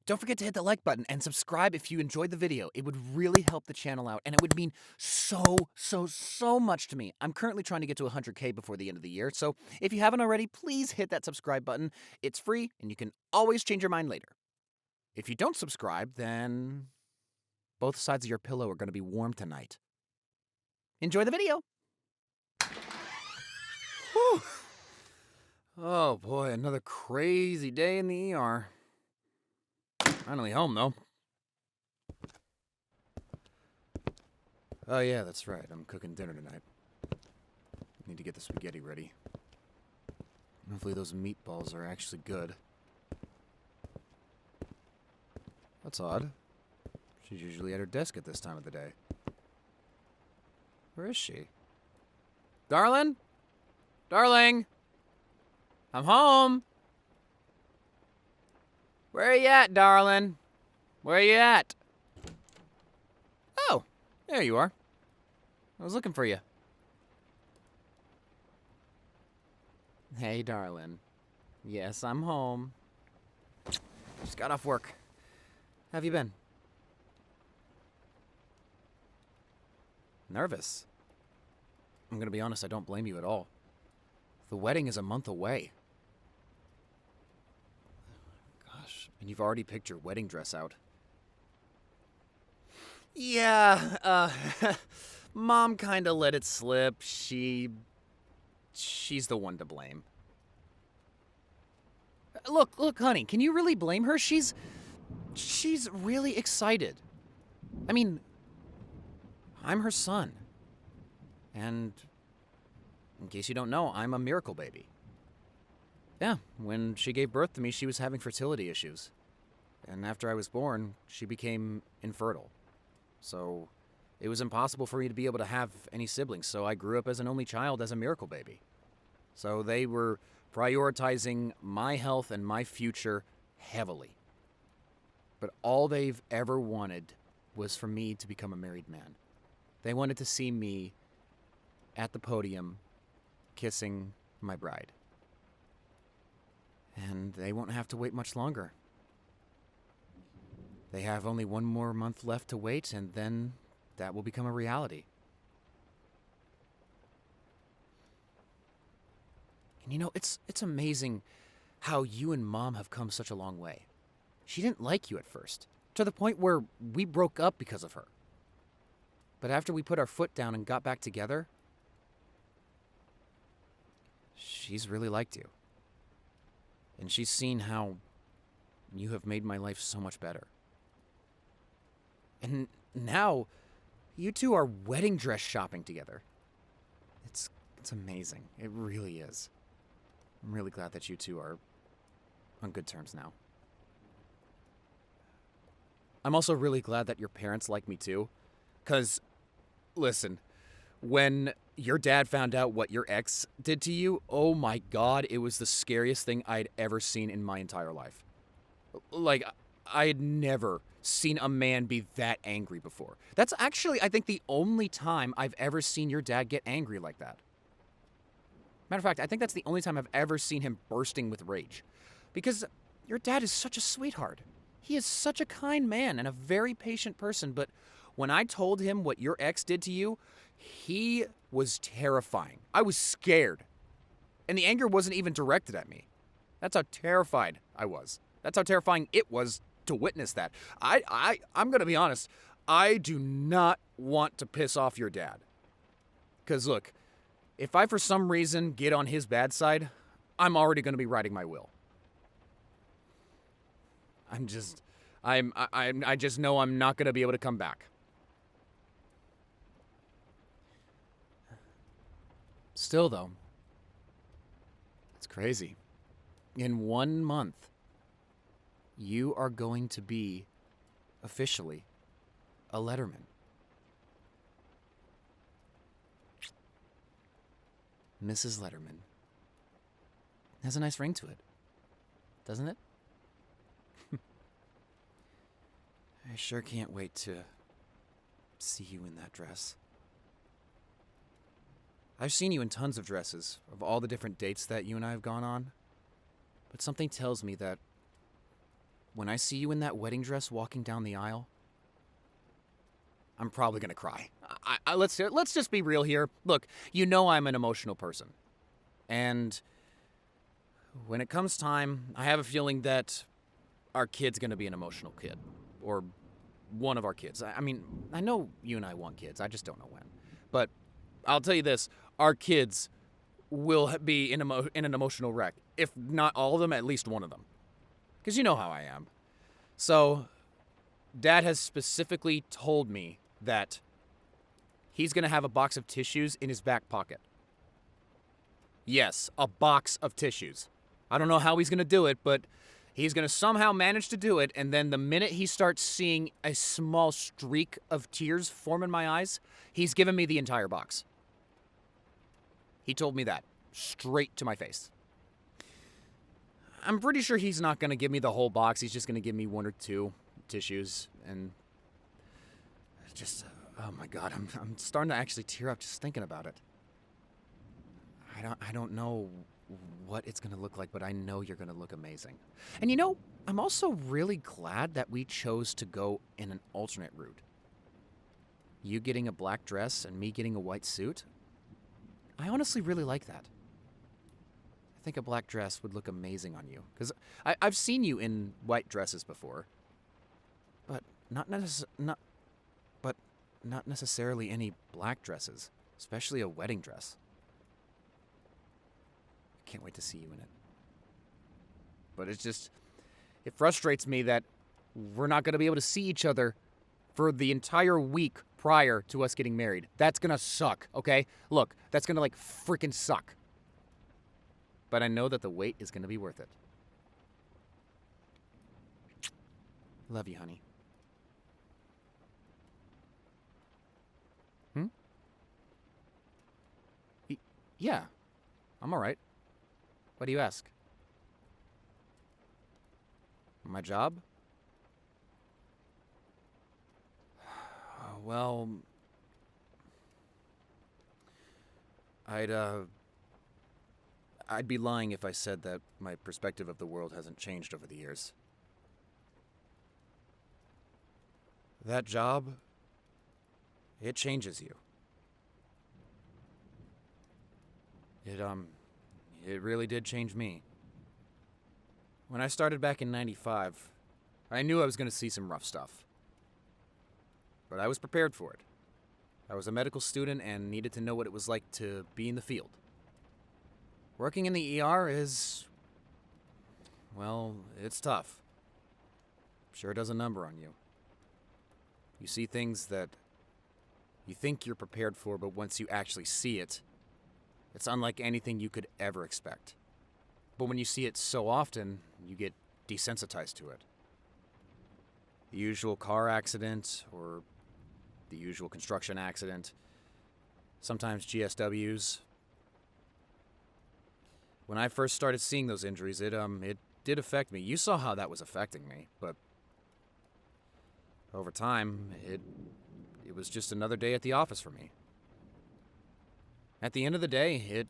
Don't forget to hit the like button and subscribe if you enjoyed the video. It would really help the channel out, and it would mean so much to me. I'm currently trying to get to 100K before the end of the year, so if you haven't already, please hit that subscribe button. It's free, and you can always change your mind later. If you don't subscribe, then both sides of your pillow are going to be warm tonight. Enjoy the video! Whew. Oh boy, another crazy day in the ER. Finally home, though. Oh yeah, that's right. I'm cooking dinner tonight. Need to get the spaghetti ready. Hopefully those meatballs are actually good. That's odd. She's usually at her desk at this time of the day. Where is she? Darling? Darling? I'm home! Where are you at, darling? Where are you at? Oh, there you are. I was looking for you. Hey, darling. Yes, I'm home. Just got off work. How have you been? Nervous? I'm gonna be honest, I don't blame you at all. The wedding is a month away. Gosh, and you've already picked your wedding dress out. Yeah, Mom kinda let it slip. She's the one to blame. Look, honey, can you really blame her? She's really excited. I mean, I'm her son. And in case you don't know, I'm a miracle baby. Yeah, when she gave birth to me, she was having fertility issues. And after I was born, she became infertile. So it was impossible for me to be able to have any siblings, so I grew up as an only child as a miracle baby. So they were prioritizing my health and my future heavily. But all they've ever wanted was for me to become a married man. They wanted to see me at the podium kissing my bride. And they won't have to wait much longer. They have only one more month left to wait, and then that will become a reality. And you know, it's amazing how you and Mom have come such a long way. She didn't like you at first, to the point where we broke up because of her. But after we put our foot down and got back together, she's really liked you. And she's seen how you have made my life so much better. And now, you two are wedding dress shopping together. It's amazing. It really is. I'm really glad that you two are on good terms now. I'm also really glad that your parents like me too. 'Cause, listen, when your dad found out what your ex did to you, oh my god, it was the scariest thing I'd ever seen in my entire life. Like, I had never seen a man be that angry before. That's actually, I think, the only time I've ever seen your dad get angry like that. Matter of fact, I think that's the only time I've ever seen him bursting with rage. Because your dad is such a sweetheart. He is such a kind man and a very patient person, but when I told him what your ex did to you, he was terrifying. I was scared. And the anger wasn't even directed at me. That's how terrified I was. That's how terrifying it was to witness that. I'm gonna be honest, I do not want to piss off your dad. 'Cause look, if I for some reason get on his bad side, I'm already gonna be writing my will. I just know I'm not gonna be able to come back. Still though, it's crazy. In 1 month, you are going to be officially a Letterman. Mrs. Letterman. Has a nice ring to it, doesn't it? I sure can't wait to see you in that dress. I've seen you in tons of dresses, of all the different dates that you and I have gone on. But something tells me that when I see you in that wedding dress walking down the aisle, I'm probably gonna cry. Let's just be real here. Look, you know I'm an emotional person. And when it comes time, I have a feeling that our kid's gonna be an emotional kid. Or one of our kids. I mean, I know you and I want kids. I just don't know when. But I'll tell you this, our kids will be in an emotional wreck. If not all of them, at least one of them. Because you know how I am. So, Dad has specifically told me that he's going to have a box of tissues in his back pocket. Yes, a box of tissues. I don't know how he's going to do it, but he's going to somehow manage to do it, and then the minute he starts seeing a small streak of tears form in my eyes, he's given me the entire box. He told me that, straight to my face. I'm pretty sure he's not going to give me the whole box. He's just going to give me one or two tissues, and just, oh my God, I'm starting to actually tear up just thinking about it. I don't know what it's going to look like, but I know you're going to look amazing. And you know, I'm also really glad that we chose to go in an alternate route. You getting a black dress and me getting a white suit. I honestly really like that. I think a black dress would look amazing on you. Because I've seen you in white dresses before. But not necessarily any black dresses. Especially a wedding dress. Can't wait to see you in it. But it frustrates me that we're not going to be able to see each other for the entire week prior to us getting married. That's going to suck, okay? Look, that's going to freaking suck. But I know that the wait is going to be worth it. Love you, honey. Yeah, I'm all right. Why do you ask? My job? Well, I'd be lying if I said that my perspective of the world hasn't changed over the years. That job, it changes you. It really did change me. When I started back in '95, I knew I was going to see some rough stuff. But I was prepared for it. I was a medical student and needed to know what it was like to be in the field. Working in the ER is, well, it's tough. Sure does a number on you. You see things that you think you're prepared for, but once you actually see it, it's unlike anything you could ever expect. But when you see it so often, you get desensitized to it. The usual car accident, or the usual construction accident, sometimes GSWs. When I first started seeing those injuries, it did affect me. You saw how that was affecting me, but over time, it was just another day at the office for me. At the end of the day,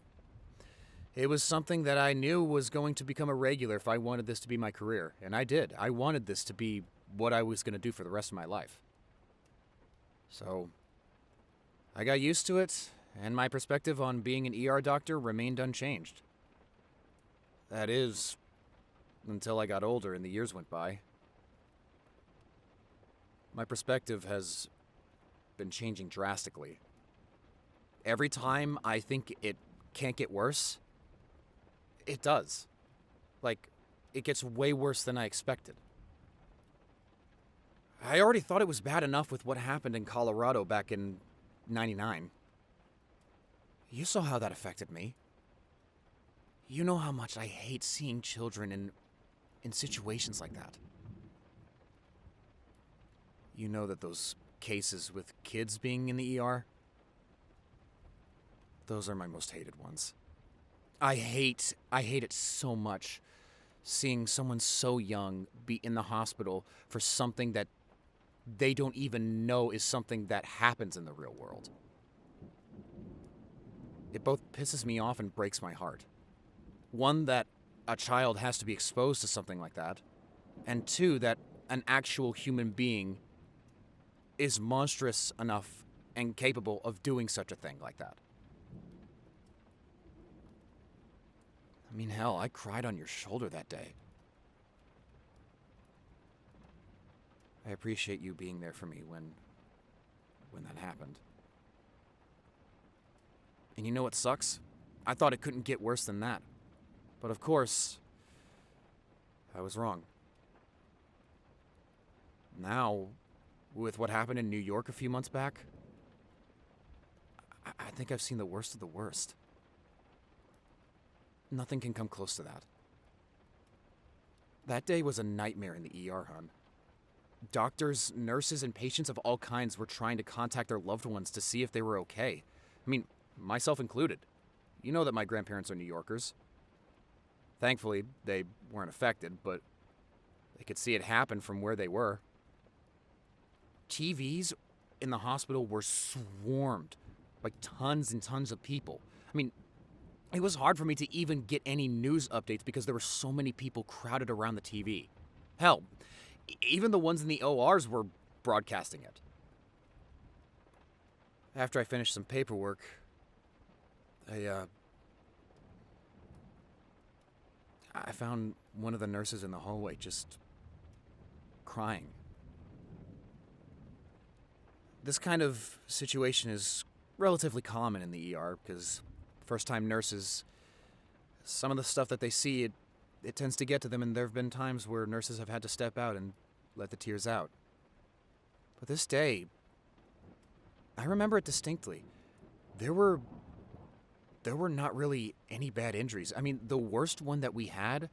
it was something that I knew was going to become a regular if I wanted this to be my career. And I did. I wanted this to be what I was going to do for the rest of my life. So, I got used to it, and my perspective on being an ER doctor remained unchanged. That is, until I got older and the years went by. My perspective has been changing drastically. Every time I think it can't get worse, it does. It gets way worse than I expected. I already thought it was bad enough with what happened in Colorado back in '99. You saw how that affected me. You know how much I hate seeing children in situations like that. You know that those cases with kids being in the ER, those are my most hated ones. I hate it so much, seeing someone so young be in the hospital for something that they don't even know is something that happens in the real world. It both pisses me off and breaks my heart. One, that a child has to be exposed to something like that, And two, that an actual human being is monstrous enough and capable of doing such a thing like that. I mean, hell, I cried on your shoulder that day. I appreciate you being there for me when that happened. And you know what sucks? I thought it couldn't get worse than that. But of course, I was wrong. Now, with what happened in New York a few months back, I think I've seen the worst of the worst. Nothing can come close to that. That day was a nightmare in the ER, hon. Doctors, nurses, and patients of all kinds were trying to contact their loved ones to see if they were okay. I mean, myself included. You know that my grandparents are New Yorkers. Thankfully, they weren't affected, but they could see it happen from where they were. TVs in the hospital were swarmed by tons and tons of people. I mean, it was hard for me to even get any news updates because there were so many people crowded around the TV. Hell, even the ones in the ORs were broadcasting it. After I finished some paperwork, I found one of the nurses in the hallway just crying. This kind of situation is relatively common in the ER because first-time nurses, some of the stuff that they see, it tends to get to them, and there have been times where nurses have had to step out and let the tears out. But this day, I remember it distinctly. There were not really any bad injuries. I mean, the worst one that we had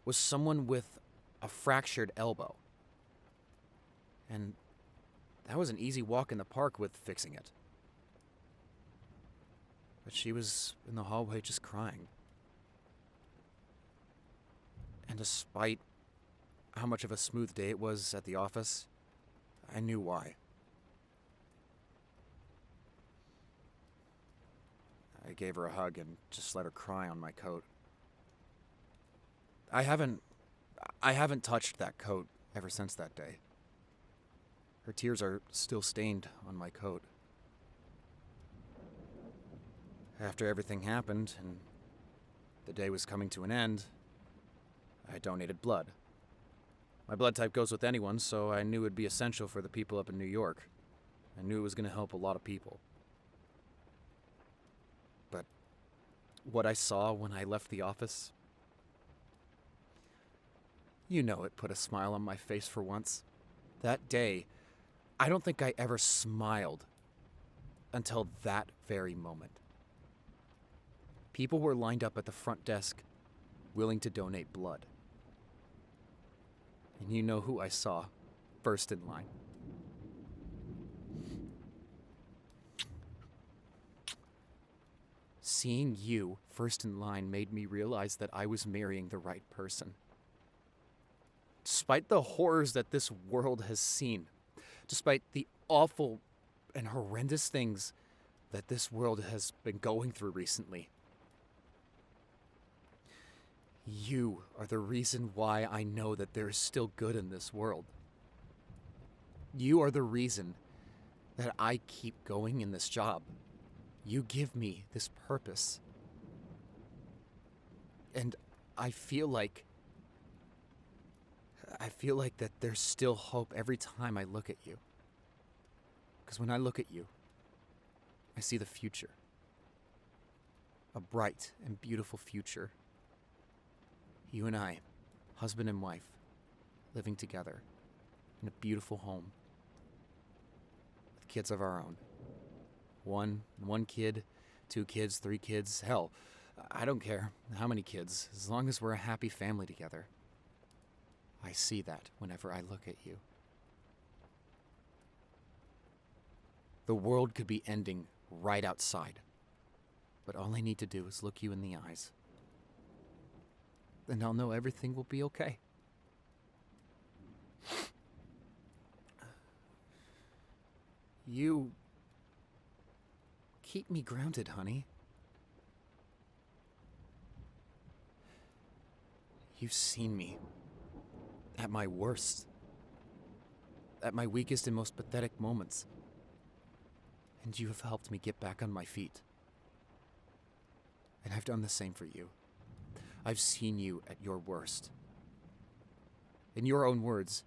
was someone with a fractured elbow. And that was an easy walk in the park with fixing it. But she was in the hallway just crying. And despite how much of a smooth day it was at the office, I knew why. I gave her a hug and just let her cry on my coat. I haven't touched that coat ever since that day. Her tears are still stained on my coat. After everything happened and the day was coming to an end, I donated blood. My blood type goes with anyone, so I knew it would be essential for the people up in New York. I knew it was going to help a lot of people. But what I saw when I left the office, you know, it put a smile on my face for once. That day, I don't think I ever smiled until that very moment. People were lined up at the front desk, willing to donate blood. And you know who I saw first in line. Seeing you first in line made me realize that I was marrying the right person. Despite the horrors that this world has seen, despite the awful and horrendous things that this world has been going through recently, you are the reason why I know that there is still good in this world. You are the reason that I keep going in this job. You give me this purpose. And I feel like that there's still hope every time I look at you. Because when I look at you, I see the future. A bright and beautiful future. You and I, husband and wife, living together in a beautiful home with kids of our own. One kid, 2 kids, 3 kids, hell, I don't care how many kids, as long as we're a happy family together. I see that whenever I look at you. The world could be ending right outside, but all I need to do is look you in the eyes. Then I'll know everything will be okay. You keep me grounded, honey. You've seen me at my worst, at my weakest and most pathetic moments. And you have helped me get back on my feet. And I've done the same for you. I've seen you at your worst. In your own words,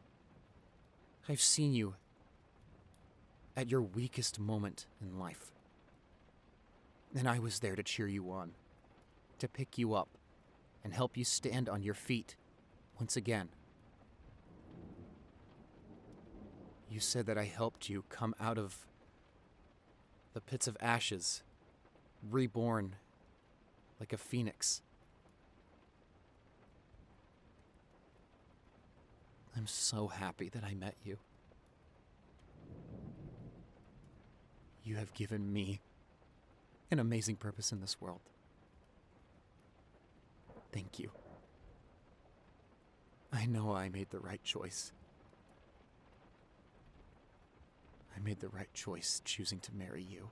I've seen you at your weakest moment in life. And I was there to cheer you on, to pick you up, and help you stand on your feet once again. You said that I helped you come out of the pits of ashes, reborn like a phoenix. I'm so happy that I met you. You have given me an amazing purpose in this world. Thank you. I know I made the right choice. I made the right choice choosing to marry you.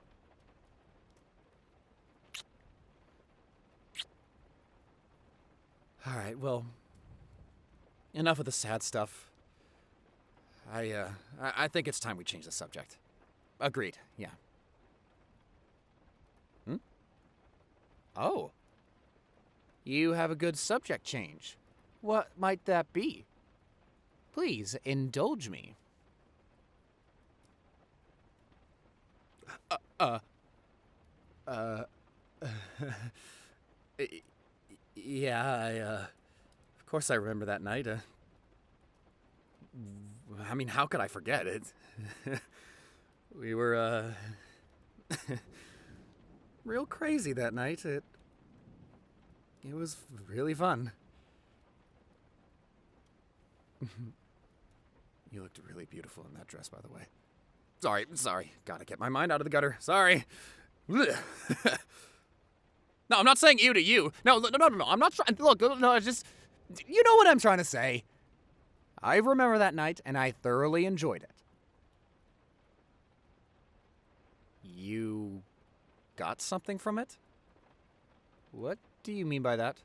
All right, well, enough of the sad stuff. I think it's time we change the subject. Agreed, yeah. Oh. You have a good subject change. What might that be? Please, indulge me. Yeah, of course I remember that night. I mean, how could I forget it? We were, real crazy that night. It was really fun. You looked really beautiful in that dress, by the way. Sorry. Gotta get my mind out of the gutter. Sorry. No, I'm not saying you to you. No. I'm not trying. Look, no, just, you know what I'm trying to say. I remember that night, and I thoroughly enjoyed it. You got something from it? What do you mean by that?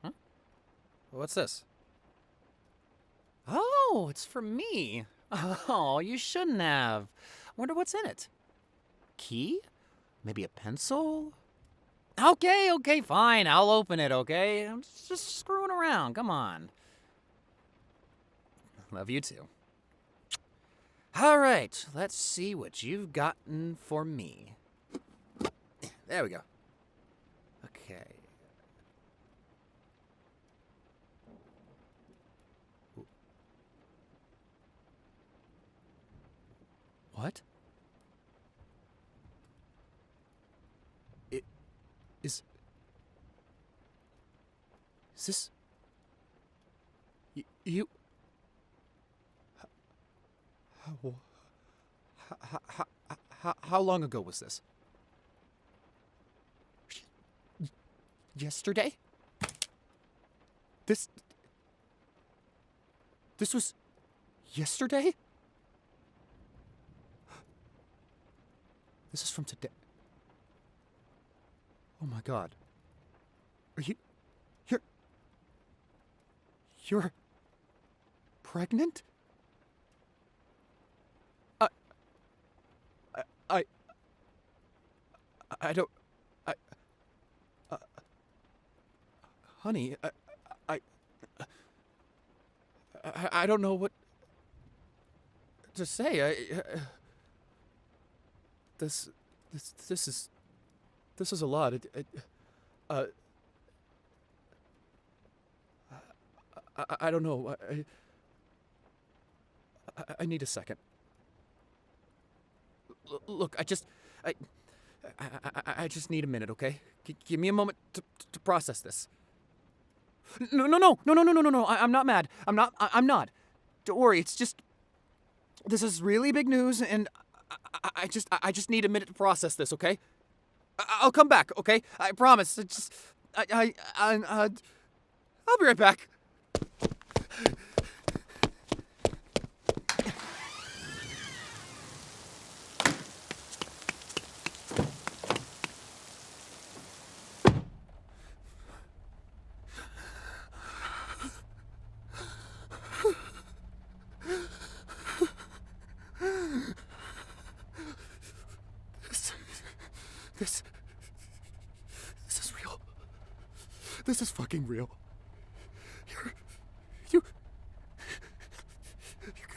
Huh? What's this? Oh, it's for me. Oh, you shouldn't have. Wonder what's in it. Key? Maybe a pencil? Okay, fine. I'll open it, okay? I'm just screwing around. Come on. Love you too. All right, let's see what you've gotten for me. There we go. Okay. What? Is this... You... How long ago was this? Yesterday? This was yesterday? This is from today. Oh my God. You're pregnant? I don't... honey, I don't know what to say. This is a lot. I don't know. I need a second. Look, I just need a minute, okay? Give me a moment to process this. No. I'm not mad. I'm not. Don't worry. It's just, this is really big news, and I just need a minute to process this, okay? I'll come back, okay? I promise. I'll be right back. This is real. This is fucking real. You're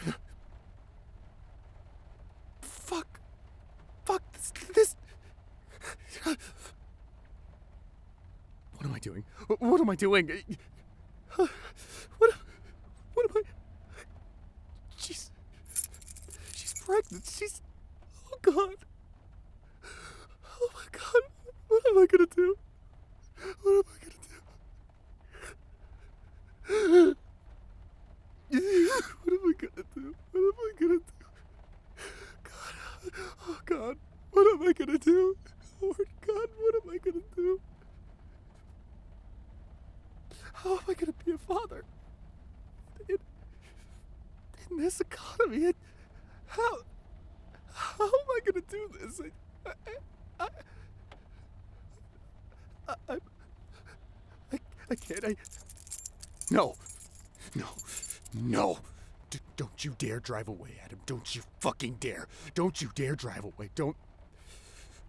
gonna... Fuck, this... What am I doing? What am I doing? What am I... She's pregnant. Oh God. Oh my God. What am I gonna do? What am I gonna do? What am I gonna do? What am I gonna do? God. Oh God. What am I gonna do? Lord God, what am I gonna do? How am I gonna be a father? In this economy, how am I gonna do this? I can't. No. Don't you dare drive away, Adam. Don't you fucking dare. Don't you dare drive away. Don't.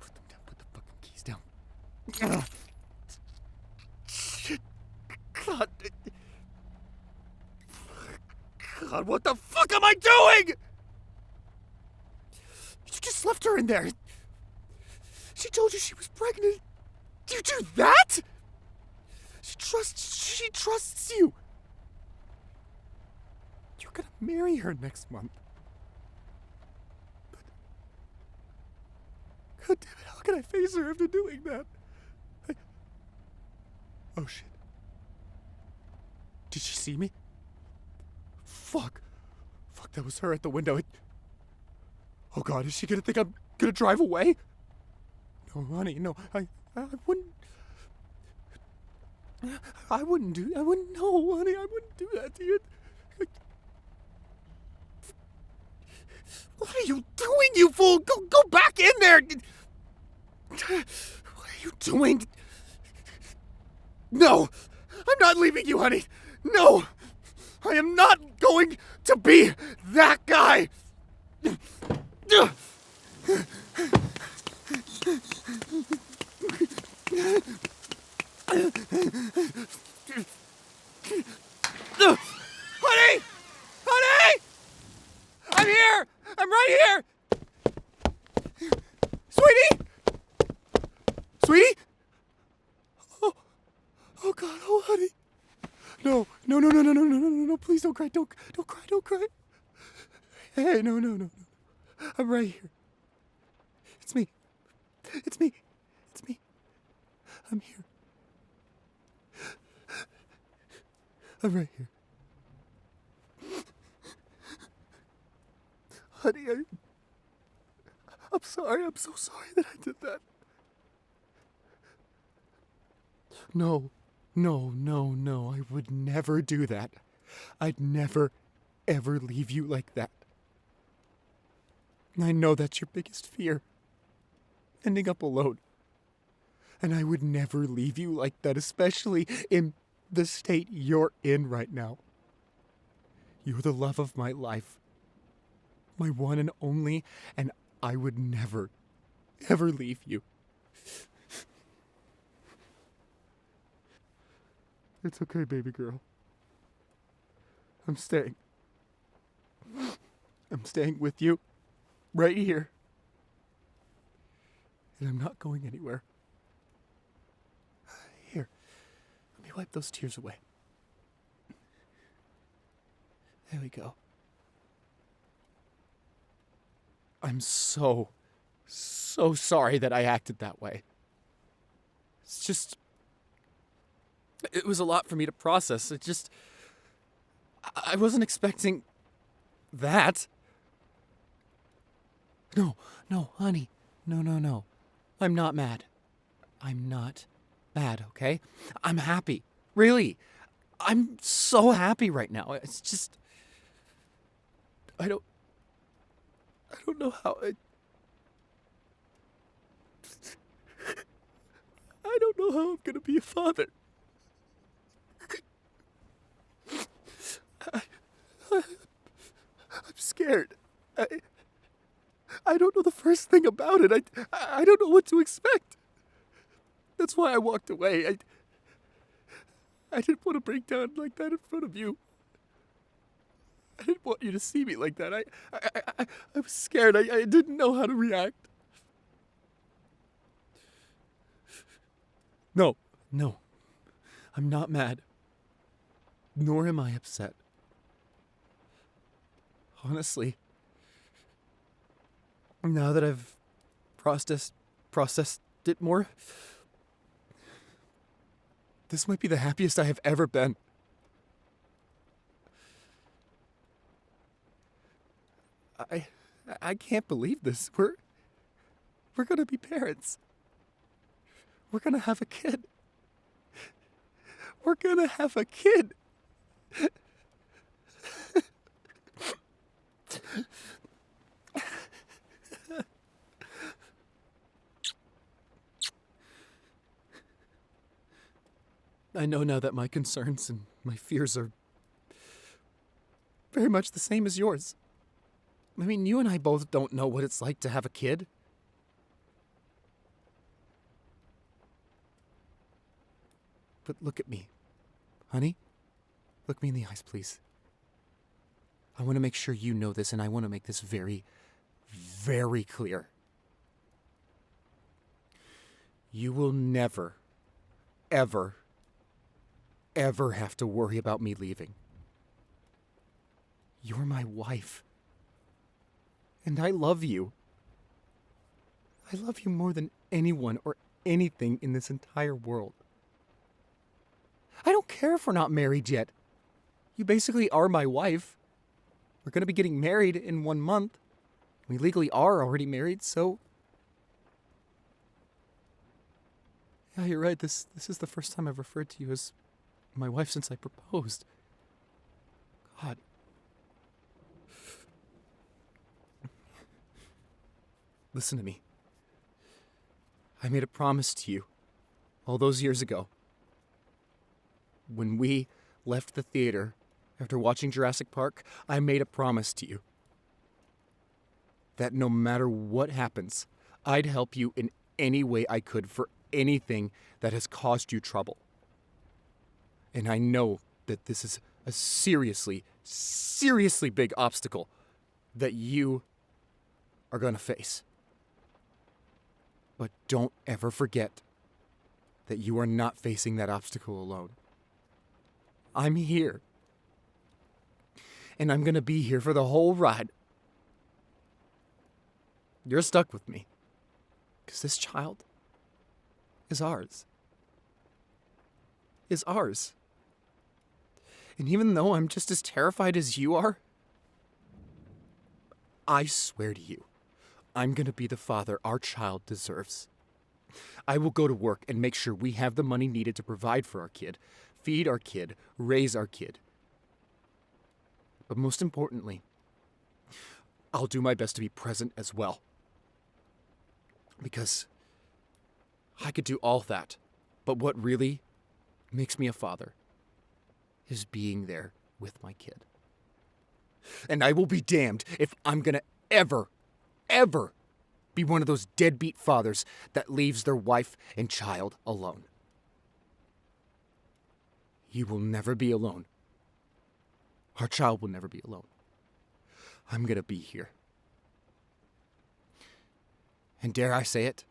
Put them down. Put the fucking keys down. Shit. God. God, what the fuck am I doing? You just left her in there. She told you she was pregnant. You do that? She trusts you. You're gonna marry her next month. But God damn it, how can I face her after doing that? Oh shit. Did she see me? Fuck, that was her at the window. Oh God, is she gonna think I'm gonna drive away? No, honey, no, I wouldn't. I wouldn't, no, honey, I wouldn't do that to you. What are you doing, you fool? Go back in there! What are you doing? No! I'm not leaving you, honey! No! I am not going to be that guy! Honey! Honey! I'm here! I'm right here! Sweetie! Sweetie? Oh God, oh honey. No, please don't cry, don't cry. Hey, no. I'm right here. It's me. I'm here. I'm right here. Honey, I'm sorry. I'm so sorry that I did that. No. I would never do that. I'd never, ever leave you like that. I know that's your biggest fear. Ending up alone. And I would never leave you like that, especially in the state you're in right now. You're the love of my life. My one and only, and I would never, ever leave you. It's okay, baby girl. I'm staying. I'm staying with you, right here. And I'm not going anywhere. Here, let me wipe those tears away. There we go. I'm so sorry that I acted that way. It's just... It was a lot for me to process. I wasn't expecting that. No, honey. No. I'm not mad. I'm not mad, okay? I'm happy. Really. I'm so happy right now. It's just... I don't know how I don't know how I'm gonna be a father. I'm scared. I don't know the first thing about it. I don't know what to expect. That's why I walked away. I didn't want to break down like that in front of you. I didn't want you to see me like that. I was scared. I didn't know how to react. No. I'm not mad. Nor am I upset. Honestly, now that I've processed it more, this might be the happiest I have ever been. I can't believe this. We're gonna be parents. We're gonna have a kid. We're gonna have a kid. I know now that my concerns and my fears are very much the same as yours. I mean, you and I both don't know what it's like to have a kid. But look at me. Honey, look me in the eyes, please. I want to make sure you know this, and I want to make this very, very clear. You will never, ever, ever have to worry about me leaving. You're my wife. And I love you. I love you more than anyone or anything in this entire world. I don't care if we're not married yet. You basically are my wife. We're going to be getting married in 1 month. We legally are already married, so... Yeah, you're right. This is the first time I've referred to you as my wife since I proposed. God. Listen to me. I made a promise to you all those years ago. When we left the theater after watching Jurassic Park, I made a promise to you that no matter what happens, I'd help you in any way I could for anything that has caused you trouble. And I know that this is a seriously, seriously big obstacle that you are going to face. But don't ever forget that you are not facing that obstacle alone. I'm here. And I'm going to be here for the whole ride. You're stuck with me. Because this child is ours. Is ours. And even though I'm just as terrified as you are, I swear to you, I'm going to be the father our child deserves. I will go to work and make sure we have the money needed to provide for our kid, feed our kid, raise our kid. But most importantly, I'll do my best to be present as well. Because I could do all that, but what really makes me a father is being there with my kid. And I will be damned if I'm gonna ever be one of those deadbeat fathers that leaves their wife and child alone. You will never be alone. Our child will never be alone. I'm gonna be here. And dare I say it,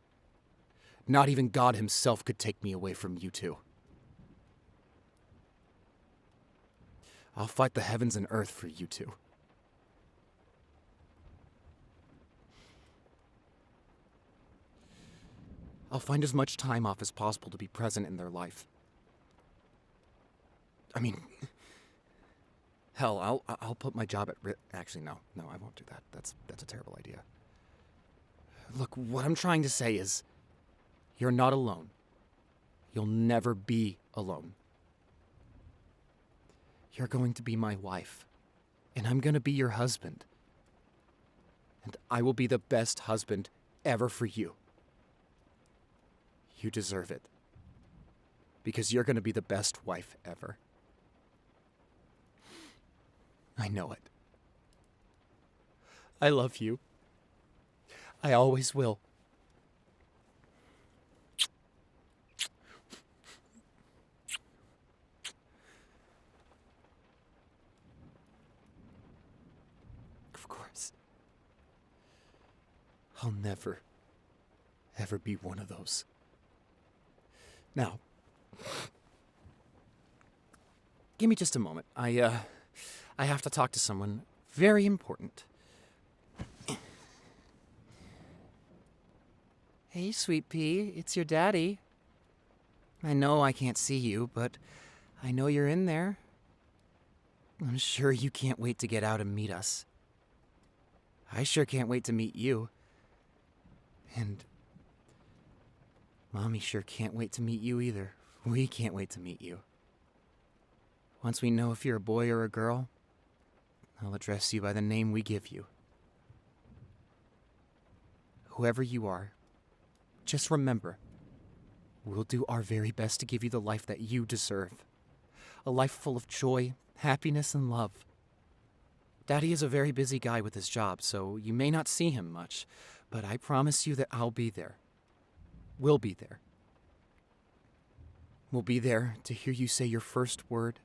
not even God himself could take me away from you two. I'll fight the heavens and earth for you two. I'll find as much time off as possible to be present in their life. I mean, hell, I'll put my job at risk. Actually, no, I won't do that. That's a terrible idea. Look, what I'm trying to say is, you're not alone. You'll never be alone. You're going to be my wife, and I'm going to be your husband. And I will be the best husband ever for you. You deserve it. Because you're going to be the best wife ever. I know it. I love you. I always will. Of course. I'll never, ever be one of those. Now, give me just a moment. I have to talk to someone very important. Hey, sweet pea, it's your daddy. I know I can't see you, but I know you're in there. I'm sure you can't wait to get out and meet us. I sure can't wait to meet you. And Mommy sure can't wait to meet you either. We can't wait to meet you. Once we know if you're a boy or a girl, I'll address you by the name we give you. Whoever you are, just remember, we'll do our very best to give you the life that you deserve. A life full of joy, happiness, and love. Daddy is a very busy guy with his job, so you may not see him much, but I promise you that I'll be there. We'll be there. We'll be there to hear you say your first word,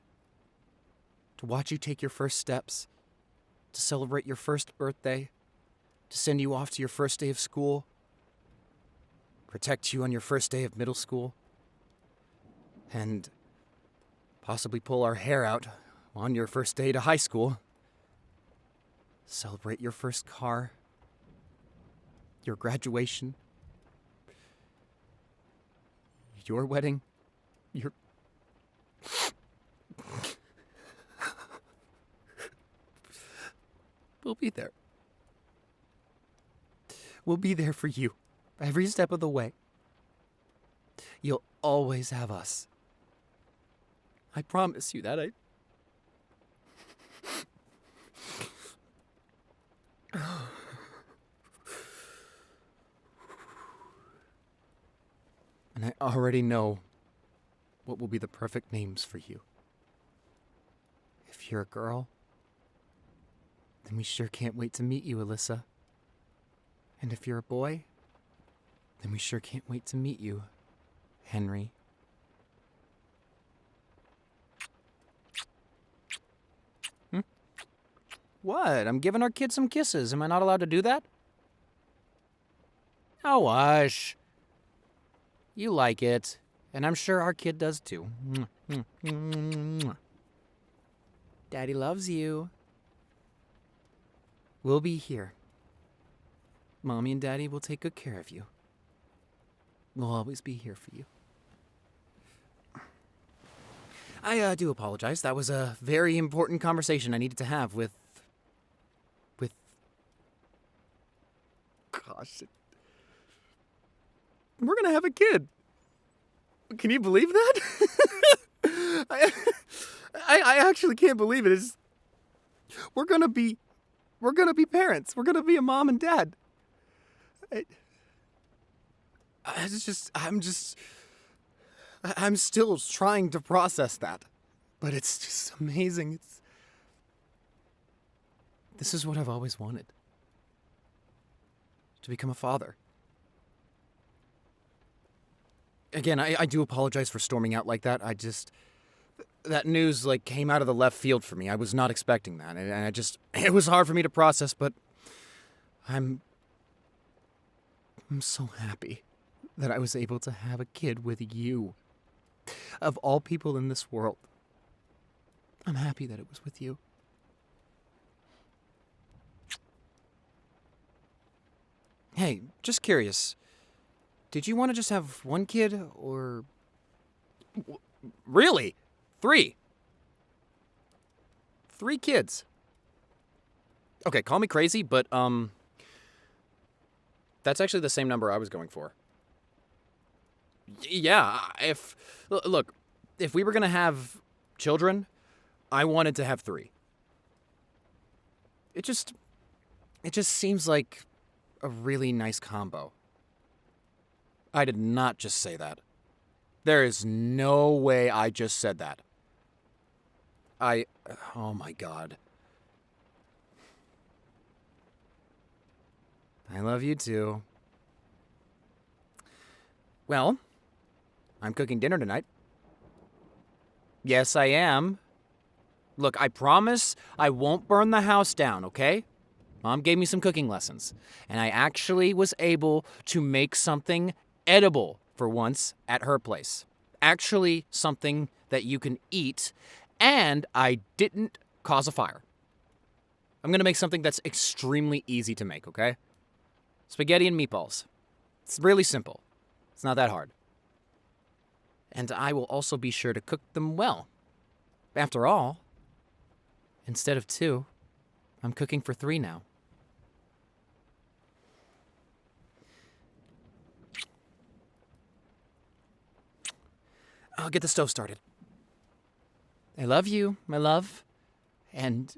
to watch you take your first steps, to celebrate your first birthday, to send you off to your first day of school, protect you on your first day of middle school, and possibly pull our hair out on your first day to high school, celebrate your first car, your graduation, your wedding, your... We'll be there. We'll be there for you, every step of the way. You'll always have us. I promise you that. And I already know what will be the perfect names for you. If you're a girl, then we sure can't wait to meet you, Alyssa. And if you're a boy, then we sure can't wait to meet you, Henry. What? I'm giving our kid some kisses. Am I not allowed to do that? Oh, hush. You like it. And I'm sure our kid does too. Daddy loves you. We'll be here. Mommy and Daddy will take good care of you. We'll always be here for you. I do apologize. That was a very important conversation I needed to have with... Gosh. We're gonna have a kid. Can you believe that? I actually can't believe it. We're gonna be parents. We're gonna be a mom and dad. I'm still trying to process that, but it's just amazing. This is what I've always wanted. To become a father. Again, I do apologize for storming out like that. That news came out of the left field for me. I was not expecting that, and it was hard for me to process, but I'm so happy that I was able to have a kid with you. Of all people in this world, I'm happy that it was with you. Hey, just curious. Did you want to just have one kid, or... Really? 3? 3 kids. Okay, call me crazy, but, that's actually the same number I was going for. Yeah, look, if we were gonna have children, I wanted to have 3. It just seems like a really nice combo. I did not just say that. There is no way I just said that. Oh my God. I love you too. Well, I'm cooking dinner tonight. Yes, I am. Look, I promise I won't burn the house down, okay? Mom gave me some cooking lessons, and I actually was able to make something edible for once at her place. Actually, something that you can eat, and I didn't cause a fire. I'm gonna make something that's extremely easy to make, okay? Spaghetti and meatballs. It's really simple. It's not that hard. And I will also be sure to cook them well. After all, instead of 2, I'm cooking for 3 now. I'll get the stove started. I love you, my love, and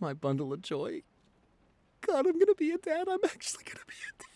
my bundle of joy. God, I'm gonna be a dad. I'm actually gonna be a dad.